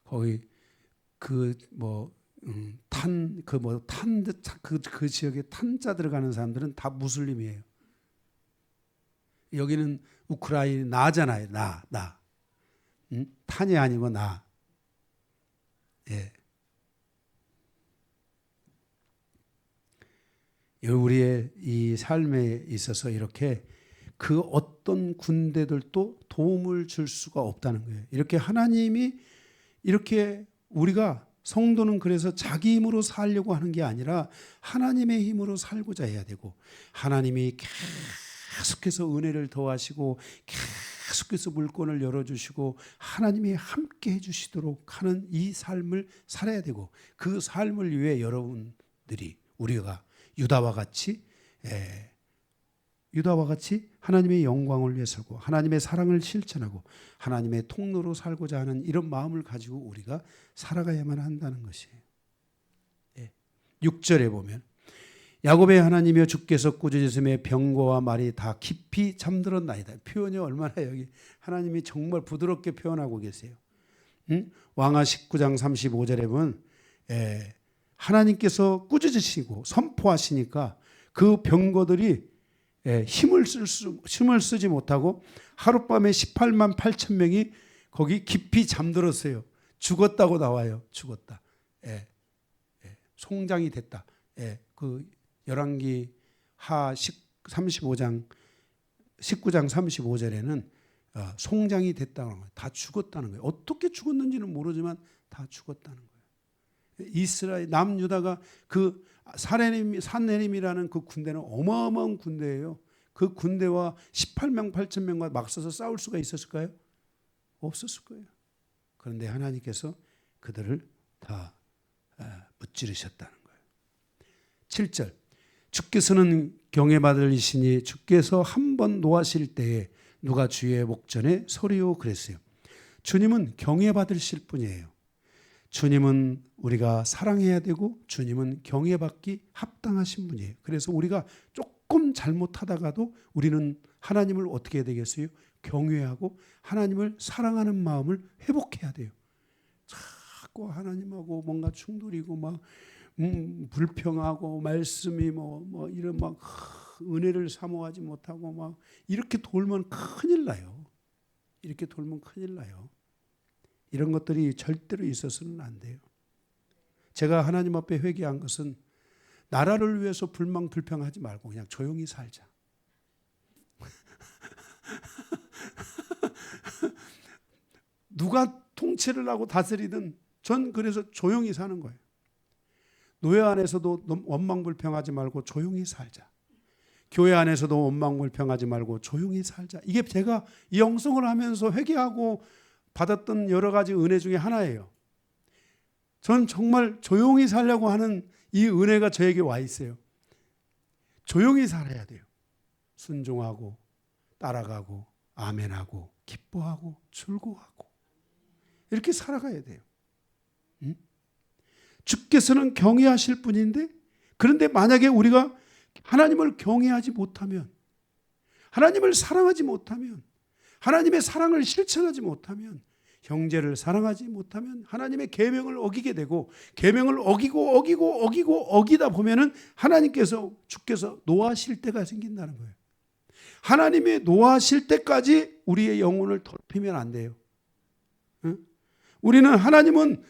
거기 그 지역에 탄자 들어가는 사람들은 다 무슬림이에요. 여기는 우크라이나잖아요. 나. 탄이 아니고 나. 예. 우리의 이 삶에 있어서 이렇게 그 어떤 군대들도 도움을 줄 수가 없다는 거예요. 이렇게 하나님이 이렇게 우리가 성도는 그래서 자기 힘으로 살려고 하는 게 아니라 하나님의 힘으로 살고자 해야 되고, 하나님이 계속해서 은혜를 더하시고 계속해서 물건을 열어주시고 하나님이 함께 해주시도록 하는 이 삶을 살아야 되고, 그 삶을 위해 여러분들이, 우리가 유다와 같이 하나님의 영광을 위해 살고 하나님의 사랑을 실천하고 하나님의 통로로 살고자 하는 이런 마음을 가지고 우리가 살아가야만 한다는 것이에요. 6절에 보면 야곱의 하나님이여 주께서 꾸짖으심에 병거와 말이 다 깊이 잠들었나이다. 표현이 얼마나 여기 하나님이 정말 부드럽게 표현하고 계세요. 왕하 19장 35절에 보면 하나님께서 꾸짖으시고 선포하시니까 그 병거들이 힘을 쓰지 못하고 하룻밤에 18만 8천 명이 거기 깊이 잠들었어요. 죽었다고 나와요. 죽었다. 송장이 됐다. 그 열왕기 하 35장 19장 35절에는 송장이 됐다는 거예요. 다 죽었다는 거예요. 어떻게 죽었는지는 모르지만 다 죽었다는 거예요. 이스라엘 남유다가 그 산헤림이라는 그 군대는 어마어마한 군대예요. 그 군대와 18만 8천 명과 맞서서 싸울 수가 있었을까요? 없었을 거예요. 그런데 하나님께서 그들을 다 무찌르셨다는 거예요. 7절 주께서는 경외받을 이시니 주께서 한 번 노하실 때에 누가 주의 목전에 서리요 그랬어요. 주님은 경외받으실 분이에요. 주님은 우리가 사랑해야 되고 주님은 경외받기 합당하신 분이에요. 그래서 우리가 조금 잘못하다가도 우리는 하나님을 어떻게 해야 되겠어요? 경외하고 하나님을 사랑하는 마음을 회복해야 돼요. 자꾸 하나님하고 뭔가 충돌이고 막 불평하고 말씀이 뭐 이런 막 은혜를 사모하지 못하고 막 이렇게 돌면 큰일 나요. 이렇게 돌면 큰일 나요. 이런 것들이 절대로 있어서는 안 돼요. 제가 하나님 앞에 회개한 것은 나라를 위해서 불평하지 말고 그냥 조용히 살자. 누가 통치를 하고 다스리든 전 그래서 조용히 사는 거예요. 노예 안에서도 원망불평하지 말고 조용히 살자. 교회 안에서도 원망불평하지 말고 조용히 살자. 이게 제가 이 영성을 하면서 회개하고 받았던 여러 가지 은혜 중에 하나예요. 저는 정말 조용히 살려고 하는 이 은혜가 저에게 와 있어요. 조용히 살아야 돼요. 순종하고 따라가고 아멘하고 기뻐하고 즐거워하고 이렇게 살아가야 돼요. 주께서는 경외하실 분인데, 그런데 만약에 우리가 하나님을 경외하지 못하면, 하나님을 사랑하지 못하면, 하나님의 사랑을 실천하지 못하면, 형제를 사랑하지 못하면 하나님의 계명을 어기게 되고, 계명을 어기다 보면은 하나님께서, 주께서 노하실 때가 생긴다는 거예요. 하나님이 노하실 때까지 우리의 영혼을 더럽히면 안 돼요. 우리는 하나님은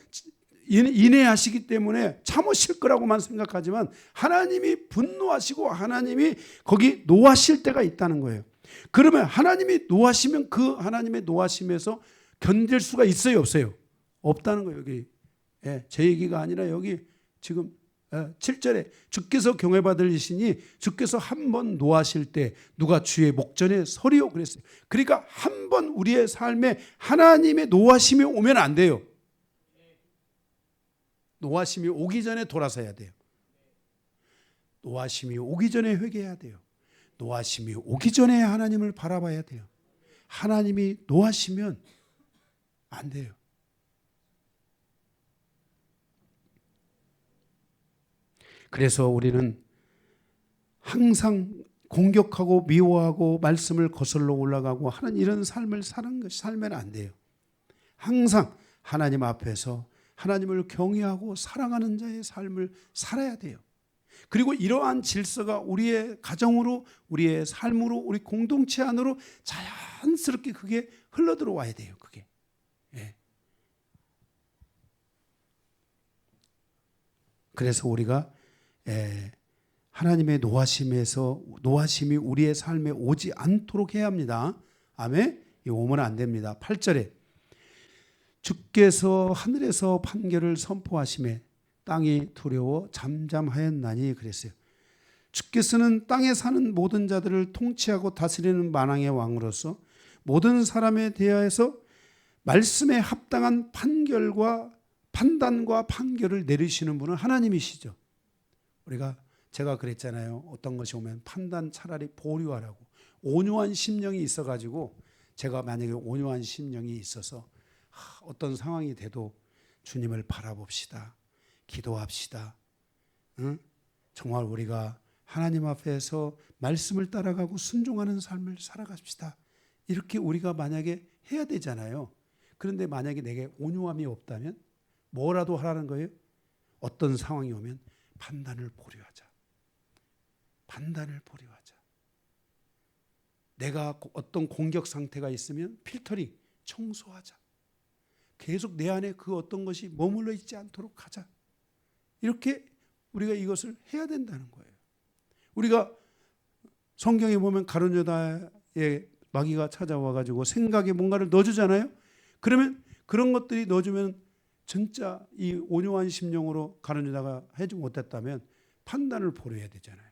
인내하시기 때문에 참으실 거라고만 생각하지만 하나님이 분노하시고 하나님이 거기 노하실 때가 있다는 거예요. 그러면 하나님이 노하시면 그 하나님의 노하심에서 견딜 수가 있어요, 없어요? 없다는 거예요. 여기 제 얘기가 아니라 여기 지금 7절에 주께서 경외받으시니 주께서 한 번 노하실 때 누가 주의 목전에 서리요 그랬어요. 그러니까 한 번 우리의 삶에 하나님의 노하심이 오면 안 돼요. 노하심이 오기 전에 돌아서야 돼요. 노하심이 오기 전에 회개해야 돼요. 노하심이 오기 전에 하나님을 바라봐야 돼요. 하나님이 노하시면 안 돼요. 그래서 우리는 항상 공격하고 미워하고 말씀을 거슬러 올라가고 하는 이런 삶을 살면 안 돼요. 항상 하나님 앞에서 하나님을 경외하고 사랑하는 자의 삶을 살아야 돼요. 그리고 이러한 질서가 우리의 가정으로, 우리의 삶으로, 우리 공동체 안으로 자연스럽게 그게 흘러들어와야 돼요. 그게. 그래서 우리가 하나님의 노하심이 우리의 삶에 오지 않도록 해야 합니다. 아멘? 이거 오면 안 됩니다. 8절에 주께서 하늘에서 판결을 선포하심에 땅이 두려워 잠잠하였나니 그랬어요. 주께서는 땅에 사는 모든 자들을 통치하고 다스리는 만왕의 왕으로서 모든 사람에 대하여서 말씀에 합당한 판단과 판결을 내리시는 분은 하나님이시죠. 제가 그랬잖아요. 어떤 것이 오면 판단 차라리 보류하라고. 온유한 심령이 있어가지고, 제가 만약에 온유한 심령이 있어서 어떤 상황이 돼도 주님을 바라봅시다. 기도합시다. 정말 우리가 하나님 앞에서 말씀을 따라가고 순종하는 삶을 살아갑시다. 이렇게 우리가 만약에 해야 되잖아요. 그런데 만약에 내게 온유함이 없다면 뭐라도 하라는 거예요? 어떤 상황이 오면 판단을 보류하자. 판단을 보류하자. 내가 어떤 공격 상태가 있으면 필터링, 청소하자. 계속 내 안에 그 어떤 것이 머물러 있지 않도록 하자. 이렇게 우리가 이것을 해야 된다는 거예요. 우리가 성경에 보면 가룟 유다의 마귀가 찾아와가지고 생각에 뭔가를 넣어주잖아요. 그러면 그런 것들이 넣어주면 진짜 이 온유한 심령으로 가룟 유다가 하지 못했다면 판단을 보려야 되잖아요.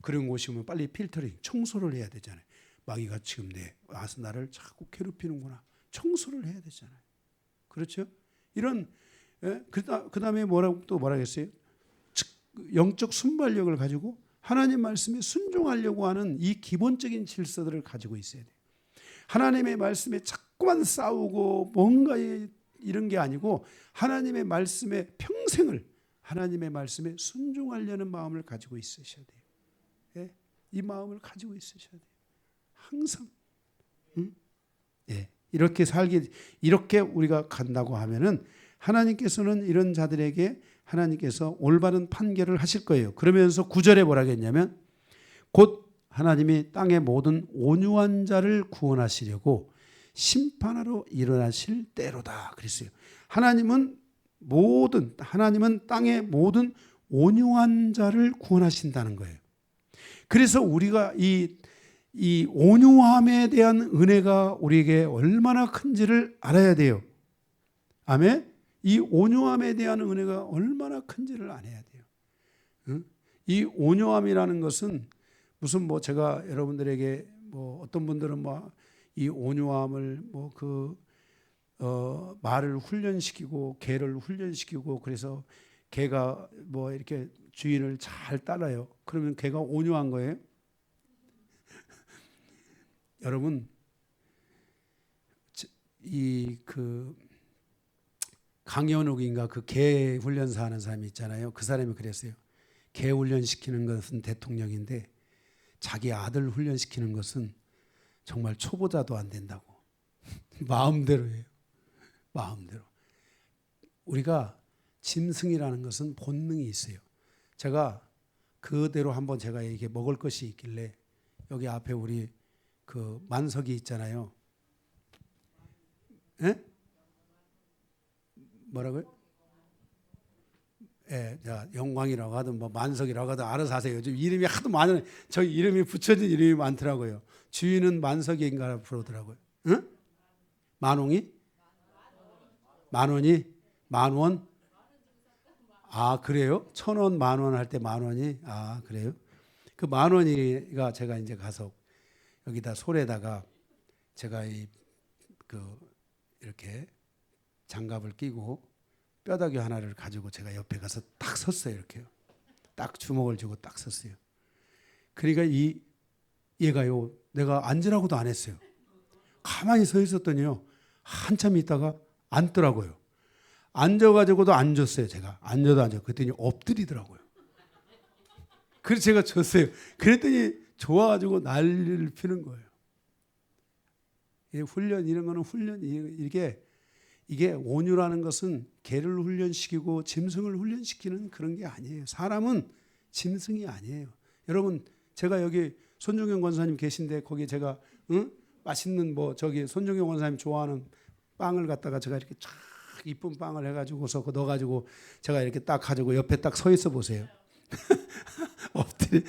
그런 곳이 오면 빨리 필터링, 청소를 해야 되잖아요. 마귀가 지금 와서 나를 자꾸 괴롭히는구나. 청소를 해야 되잖아요. 그렇죠? 이런 그 다음에 뭐라겠어요? 영적 순발력을 가지고 하나님 말씀에 순종하려고 하는 이 기본적인 질서들을 가지고 있어야 돼요. 하나님의 말씀에 자꾸만 싸우고 뭔가 이런 게 아니고 하나님의 말씀에 평생을 하나님의 말씀에 순종하려는 마음을 가지고 있으셔야 돼요. 이 마음을 가지고 있으셔야 돼요. 항상. 이렇게 우리가 간다고 하면은 하나님께서는 이런 자들에게 하나님께서 올바른 판결을 하실 거예요. 그러면서 9절에 뭐라 했냐면 곧 하나님이 땅의 모든 온유한 자를 구원하시려고 심판하러 일어나실 때로다 그랬어요. 하나님은 땅의 모든 온유한 자를 구원하신다는 거예요. 그래서 우리가 이 온유함에 대한 은혜가 우리에게 얼마나 큰지를 알아야 돼요. 아멘? 이 온유함에 대한 은혜가 얼마나 큰지를 알아야 돼요. 이 온유함이라는 것은 무슨 제가 여러분들에게 어떤 분들은 이 온유함을 말을 훈련시키고 개를 훈련시키고 그래서 개가 뭐 이렇게 주인을 잘 따라요. 그러면 개가 온유한 거예요? 여러분 이 그 강연욱인가 그 개 훈련사 하는 사람이 있잖아요. 그 사람이 그랬어요. 개 훈련시키는 것은 대통령인데 자기 아들 훈련시키는 것은 정말 초보자도 안 된다고. 마음대로예요. 마음대로. 우리가 짐승이라는 것은 본능이 있어요. 제가 그대로 한번 제가 이게 먹을 것이 있길래 여기 앞에 우리 그 만석이 있잖아요. 예? 뭐라고요? 예, 자, 영광이라고 하든 뭐 만석이라고 하든 알아서 하세요. 요즘 이름이 하도 많은, 저 이름이 붙여진 이름이 많더라고요. 주인은 만석인가 부르더라고요. 응? 만홍이? 만원이? 만원? 아, 그래요? 1,000원, 만원 할 때 만원이? 아, 그래요? 그 만원이가 제가 이제 가서 여기다 솔에다가 제가 이렇게 장갑을 끼고 뼈다귀 하나를 가지고 제가 옆에 가서 딱 섰어요. 이렇게요. 딱 주먹을 쥐고 딱 섰어요. 그러니까 얘가요, 내가 앉으라고도 안 했어요. 가만히 서 있었더니요, 한참 있다가 앉더라고요. 앉아가지고도 안 줬어요. 제가 앉아도 앉아. 그랬더니 엎드리더라고요. 그래서 제가 줬어요. 그랬더니 좋아가지고 난리를 피는 거예요. 훈련 이런 거는 훈련 이게 온유라는 것은 개를 훈련시키고 짐승을 훈련시키는 그런 게 아니에요. 사람은 짐승이 아니에요. 여러분 제가 여기 손종영 권사님 계신데 거기 제가 맛있는 뭐 저기 손종영 권사님 좋아하는 빵을 갖다가 제가 이렇게 쫙 이쁜 빵을 해가지고서 넣어가지고 제가 이렇게 딱 가지고 옆에 딱 서 있어 보세요. 엎드리.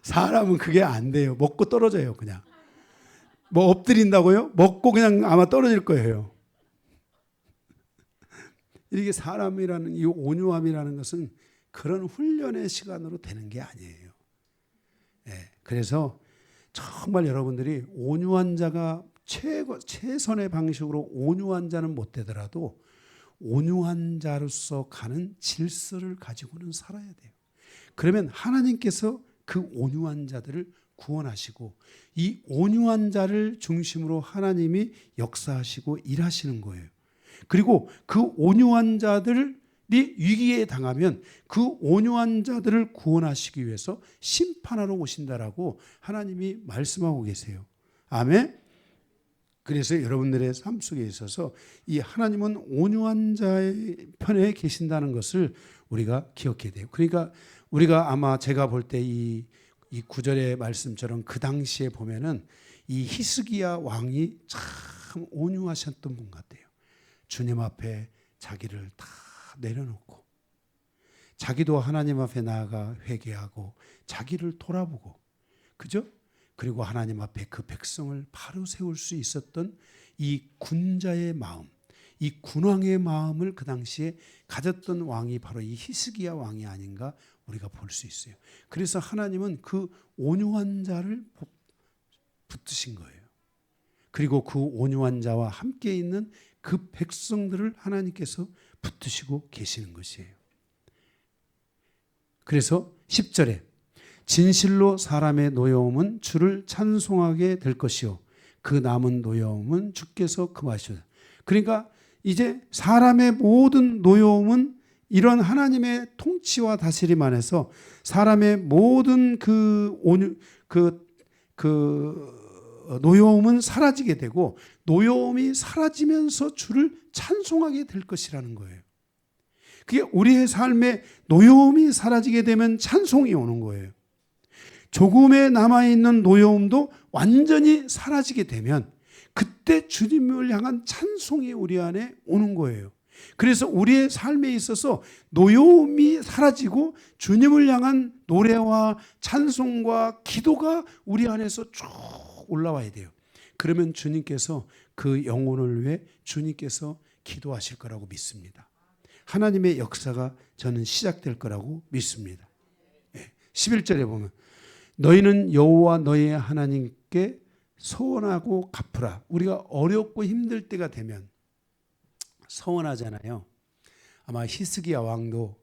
사람은 그게 안 돼요. 먹고 떨어져요, 그냥. 뭐 엎드린다고요? 먹고 그냥 아마 떨어질 거예요. 이게 사람이라는 이 온유함이라는 것은 그런 훈련의 시간으로 되는 게 아니에요. 네, 그래서 정말 여러분들이 온유한 자가 최선의 방식으로 온유한 자는 못 되더라도 온유한 자로서 가는 질서를 가지고는 살아야 돼요. 그러면 하나님께서 그 온유한 자들을 구원하시고 이 온유한 자를 중심으로 하나님이 역사하시고 일하시는 거예요. 그리고 그 온유한 자들이 위기에 당하면 그 온유한 자들을 구원하시기 위해서 심판하러 오신다라고 하나님이 말씀하고 계세요. 아멘. 그래서 여러분들의 삶 속에 있어서 이 하나님은 온유한 자의 편에 계신다는 것을 우리가 기억해야 돼요. 그러니까 우리가 아마 제가 볼 때 이 구절의 말씀처럼 그 당시에 보면은 이 히스기야 왕이 참 온유하셨던 분 같아요. 주님 앞에 자기를 다 내려놓고 자기도 하나님 앞에 나아가 회개하고 자기를 돌아보고 그죠? 그리고 하나님 앞에 그 백성을 바로 세울 수 있었던 이 군자의 마음, 이 군왕의 마음을 그 당시에 가졌던 왕이 바로 이 히스기야 왕이 아닌가 우리가 볼 수 있어요. 그래서 하나님은 그 온유한 자를 붙드신 거예요. 그리고 그 온유한 자와 함께 있는 그 백성들을 하나님께서 붙드시고 계시는 것이에요. 그래서 10절에 진실로 사람의 노여움은 주를 찬송하게 될 것이요 그 남은 노여움은 주께서 금하시오. 그러니까 이제 사람의 모든 노여움은 이런 하나님의 통치와 다스림 안에서 사람의 모든 노여움은 사라지게 되고 노여움이 사라지면서 주를 찬송하게 될 것이라는 거예요. 그게 우리의 삶에 노여움이 사라지게 되면 찬송이 오는 거예요. 조금의 남아있는 노여움도 완전히 사라지게 되면 그때 주님을 향한 찬송이 우리 안에 오는 거예요. 그래서 우리의 삶에 있어서 노여움이 사라지고 주님을 향한 노래와 찬송과 기도가 우리 안에서 쭉 올라와야 돼요. 그러면 주님께서 그 영혼을 위해 주님께서 기도하실 거라고 믿습니다. 하나님의 역사가 저는 시작될 거라고 믿습니다. 11절에 보면 너희는 여호와 너희의 하나님께 서원하고 갚으라. 우리가 어렵고 힘들 때가 되면 서원하잖아요. 아마 히스기야 왕도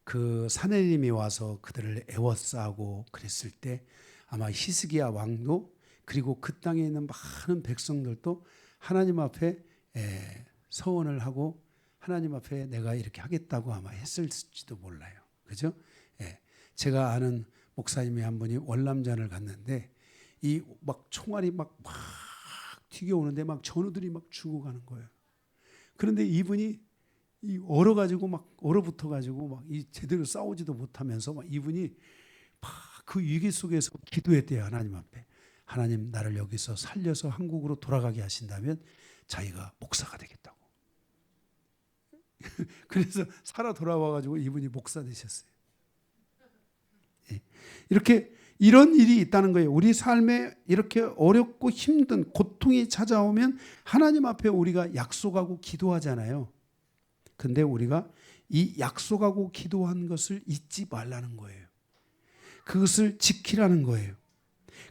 그 사내림이 와서 그들을 애워싸고 그랬을 때 아마 히스기야 왕도 그리고 그 땅에 있는 많은 백성들도 하나님 앞에 서원을 하고 하나님 앞에 내가 이렇게 하겠다고 아마 했을지도 몰라요. 그죠? 제가 아는 목사님이 한 분이 월남전을 갔는데 이 막 총알이 막 튀겨오는데 막 전우들이 막 죽어가는 거예요. 그런데 이분이 이 얼어가지고 막 얼어붙어가지고 막 이 제대로 싸우지도 못하면서 막 이분이 막 그 위기 속에서 기도했대요. 하나님 앞에. 하나님 나를 여기서 살려서 한국으로 돌아가게 하신다면 자기가 목사가 되겠다고. 그래서 살아 돌아와가지고 이분이 목사 되셨어요. 이렇게 이런 일이 있다는 거예요. 우리 삶에 이렇게 어렵고 힘든 고통이 찾아오면 하나님 앞에 우리가 약속하고 기도하잖아요. 근데 우리가 이 약속하고 기도한 것을 잊지 말라는 거예요. 그것을 지키라는 거예요.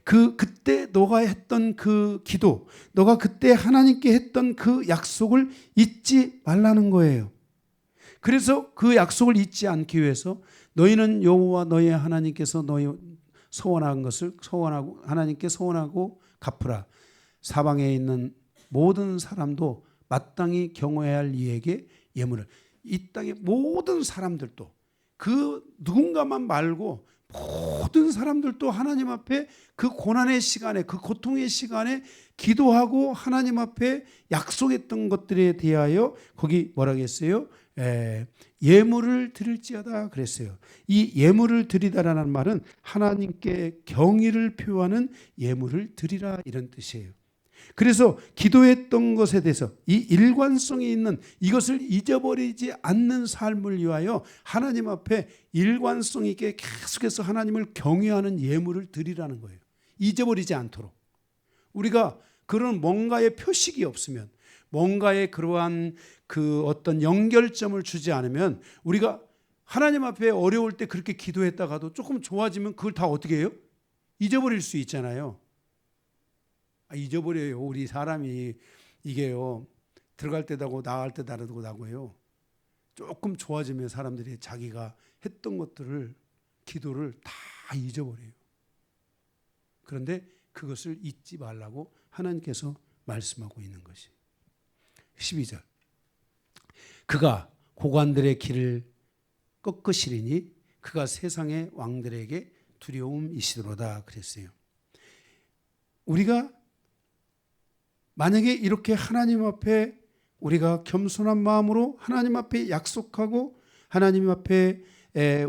그때 너가 했던 그 기도, 너가 그때 하나님께 했던 그 약속을 잊지 말라는 거예요. 그래서 그 약속을 잊지 않기 위해서 너희는 여호와 너희의 하나님께서 너희 서원한 것을 서원하고 하나님께 서원하고 갚으라. 사방에 있는 모든 사람도 마땅히 경외해야 할 이에게 예물을. 이 땅의 모든 사람들도 그 누군가만 말고 모든 사람들도 하나님 앞에 그 고난의 시간에 그 고통의 시간에 기도하고 하나님 앞에 약속했던 것들에 대하여 거기 뭐라고 했어요? 예물을 드릴지어다 그랬어요. 이 예물을 드리다라는 말은 하나님께 경의를 표하는 예물을 드리라 이런 뜻이에요. 그래서 기도했던 것에 대해서 이 일관성이 있는 이것을 잊어버리지 않는 삶을 위하여 하나님 앞에 일관성 있게 계속해서 하나님을 경외하는 예물을 드리라는 거예요. 잊어버리지 않도록. 우리가 그런 뭔가의 표식이 없으면 뭔가의 그러한 그 어떤 연결점을 주지 않으면 우리가 하나님 앞에 어려울 때 그렇게 기도했다가도 조금 좋아지면 그걸 다 어떻게 해요? 잊어버릴 수 있잖아요. 잊어버려요. 우리 사람이 이게요. 들어갈 때 다고 나갈 때 다르고 나고요. 조금 좋아지면 사람들이 자기가 했던 것들을 기도를 다 잊어버려요. 그런데 그것을 잊지 말라고 하나님께서 말씀하고 있는 것이 12절 그가 고관들의 길을 꺾으시리니 그가 세상의 왕들에게 두려움이시도로다 그랬어요. 우리가 만약에 이렇게 하나님 앞에 우리가 겸손한 마음으로 하나님 앞에 약속하고 하나님 앞에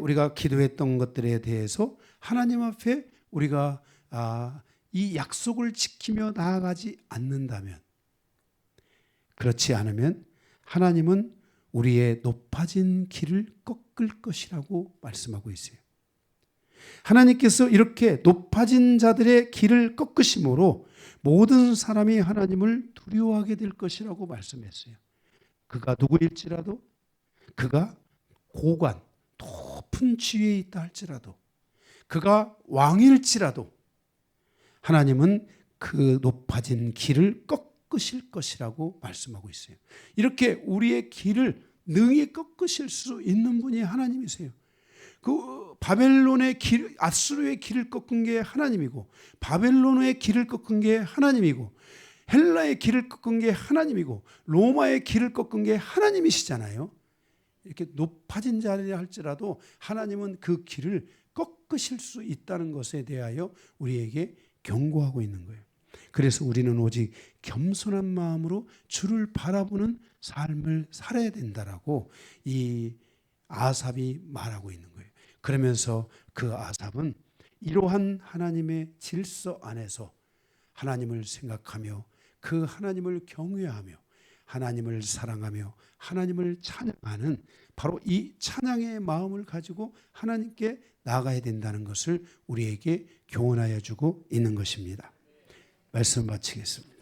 우리가 기도했던 것들에 대해서 하나님 앞에 우리가 이 약속을 지키며 나아가지 않는다면 그렇지 않으면 하나님은 우리의 높아진 길을 꺾을 것이라고 말씀하고 있어요. 하나님께서 이렇게 높아진 자들의 길을 꺾으심으로 모든 사람이 하나님을 두려워하게 될 것이라고 말씀했어요. 그가 누구일지라도 그가 고관, 높은 지위에 있다 할지라도 그가 왕일지라도 하나님은 그 높아진 길을 꺾으실 것이라고 말씀하고 있어요. 이렇게 우리의 길을 능히 꺾으실 수 있는 분이 하나님이세요. 그 바벨론의 길, 아수르의 길을 꺾은 게 하나님이고 바벨론의 길을 꺾은 게 하나님이고 헬라의 길을 꺾은 게 하나님이고 로마의 길을 꺾은 게 하나님이시잖아요. 이렇게 높아진 자리라 할지라도 하나님은 그 길을 꺾으실 수 있다는 것에 대하여 우리에게 경고하고 있는 거예요. 그래서 우리는 오직 겸손한 마음으로 주를 바라보는 삶을 살아야 된다라고 이 아삽이 말하고 있는 거예요. 그러면서 그 아삽은 이러한 하나님의 질서 안에서 하나님을 생각하며 그 하나님을 경외하며 하나님을 사랑하며 하나님을 찬양하는 바로 이 찬양의 마음을 가지고 하나님께 나아가야 된다는 것을 우리에게 교훈하여 주고 있는 것입니다. 말씀 마치겠습니다.